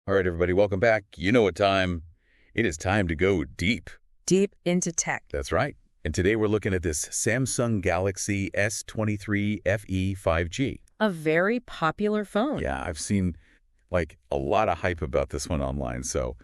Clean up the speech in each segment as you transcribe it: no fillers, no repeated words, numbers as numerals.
All right, everybody, welcome back. You know what time? It is time to go deep. Deep into tech. That's right. And today we're looking at this Samsung Galaxy S23 FE 5G. A very popular phone. Yeah, I've seen like a lot of hype about this one online. So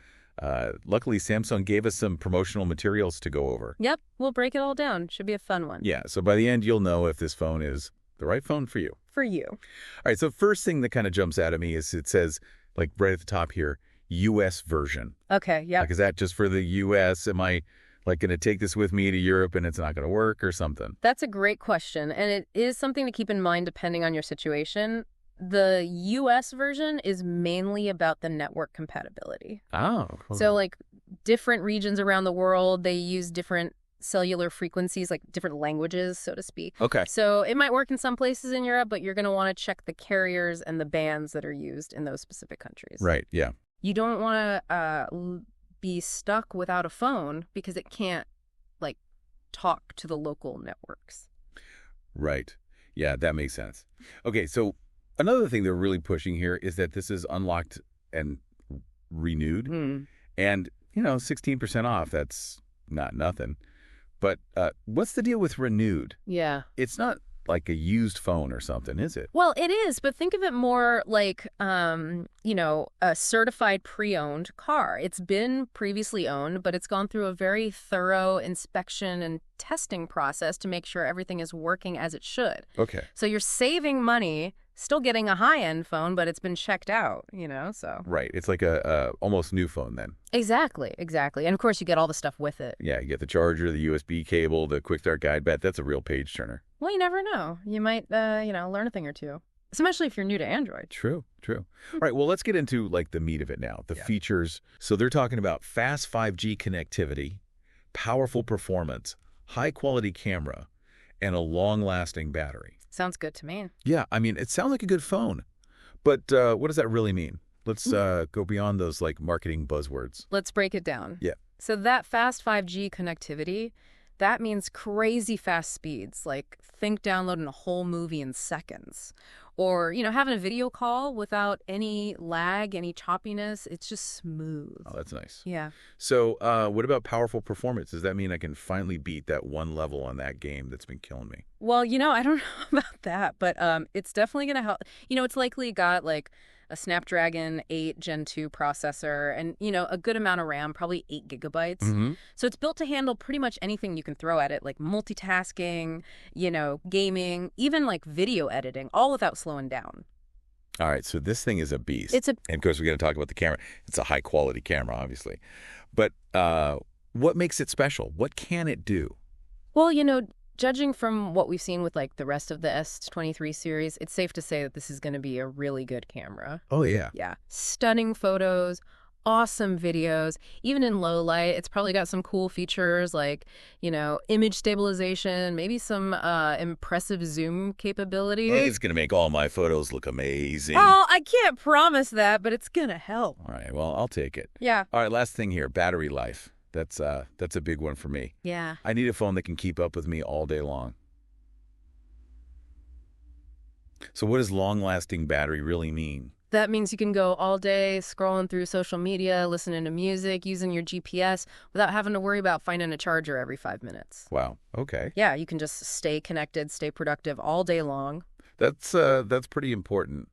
luckily, Samsung gave us some promotional materials to go over. Yep, we'll break it all down. Should be a fun one. Yeah, so by the end, you'll know if this phone is the right phone for you. For you. All right, so first thing that kind of jumps out at me is it says, like right at the top here, U.S. version. Okay, yeah. Like, is that just for the U.S.? Am I like going to take this with me to Europe and it's not going to work or something? That's a great question, and it is something to keep in mind depending on your situation. The U.S. version is mainly about the network compatibility. Oh. So, like, different regions around the world, they use different cellular frequencies, like different languages, so to speak. Okay. So it might work in some places in Europe, but you're going to want to check the carriers and the bands that are used in those specific countries. Right, yeah. You don't want to be stuck without a phone because it can't, like, talk to the local networks. Right. Yeah, that makes sense. Okay, so another thing they're really pushing here is that this is unlocked and renewed. And, 16% off, that's not nothing. But what's the deal with renewed? Yeah. It's not like a used phone or something, is it? Well, it is, but think of it more like, a certified pre-owned car. It's been previously owned, but it's gone through a very thorough inspection and testing process to make sure everything is working as it should. Okay. So you're saving money, still getting a high-end phone, but it's been checked out, so. Right. It's like a almost new phone then. Exactly. And of course, you get all the stuff with it. Yeah, you get the charger, the USB cable, the quick start guide. Bet that's a real page turner. Well, you never know. You might, learn a thing or two, especially if you're new to Android. True. All right, well, let's get into like the meat of it now, the features. So they're talking about fast 5G connectivity, powerful performance, high-quality camera, and a long-lasting battery. Sounds good to me. Yeah, I mean, it sounds like a good phone. But what does that really mean? Let's go beyond those like marketing buzzwords. Let's break it down. Yeah. So that fast 5G connectivity, that means crazy fast speeds, like think downloading a whole movie in seconds. Or, having a video call without any lag, any choppiness. It's just smooth. Oh, that's nice. Yeah. So what about powerful performance? Does that mean I can finally beat that one level on that game that's been killing me? Well, I don't know about that, but it's definitely going to help. It's likely got like a Snapdragon 8 Gen 2 processor and, a good amount of RAM, probably 8 gigabytes. Mm-hmm. So it's built to handle pretty much anything you can throw at it, like multitasking, gaming, even like video editing, all without slowing down. All right, so this thing is a beast. And of course, we're going to talk about the camera. It's a high-quality camera, obviously. But what makes it special? What can it do? Well, judging from what we've seen with like the rest of the S23 series, it's safe to say that this is going to be a really good camera. Oh, yeah. Yeah. Stunning photos, awesome videos. Even in low light, it's probably got some cool features like, image stabilization, maybe some impressive zoom capabilities. It's going to make all my photos look amazing. Oh, I can't promise that, but it's going to help. All right, well, I'll take it. Yeah. All right, last thing here, battery life. That's a big one for me. Yeah. I need a phone that can keep up with me all day long. So what does long-lasting battery really mean? That means you can go all day scrolling through social media, listening to music, using your GPS without having to worry about finding a charger every 5 minutes. Wow, okay. Yeah, you can just stay connected, stay productive all day long. That's pretty important.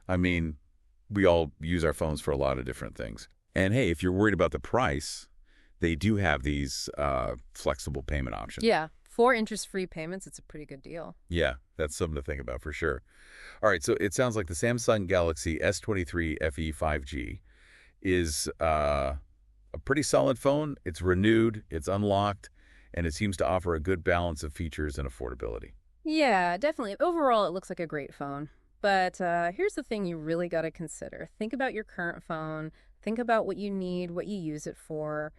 I mean, we all use our phones for a lot of different things. And hey, if you're worried about the price, they do have these flexible payment options. Yeah, for interest-free payments, it's a pretty good deal. Yeah, that's something to think about for sure. All right, so it sounds like the Samsung Galaxy S23 FE 5G is a pretty solid phone. It's renewed, it's unlocked, and it seems to offer a good balance of features and affordability. Yeah, definitely. Overall, it looks like a great phone. But here's the thing you really got to consider. Think about your current phone. Think about what you need, what you use it for.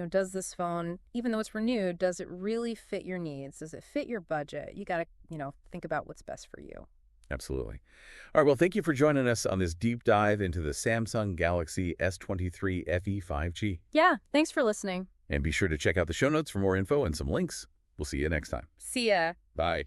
Does this phone, even though it's renewed, does it really fit your needs? Does it fit your budget? You got to, think about what's best for you. Absolutely. All right, well, thank you for joining us on this deep dive into the Samsung Galaxy S23 FE 5G. Yeah, thanks for listening. And be sure to check out the show notes for more info and some links. We'll see you next time. See ya. Bye.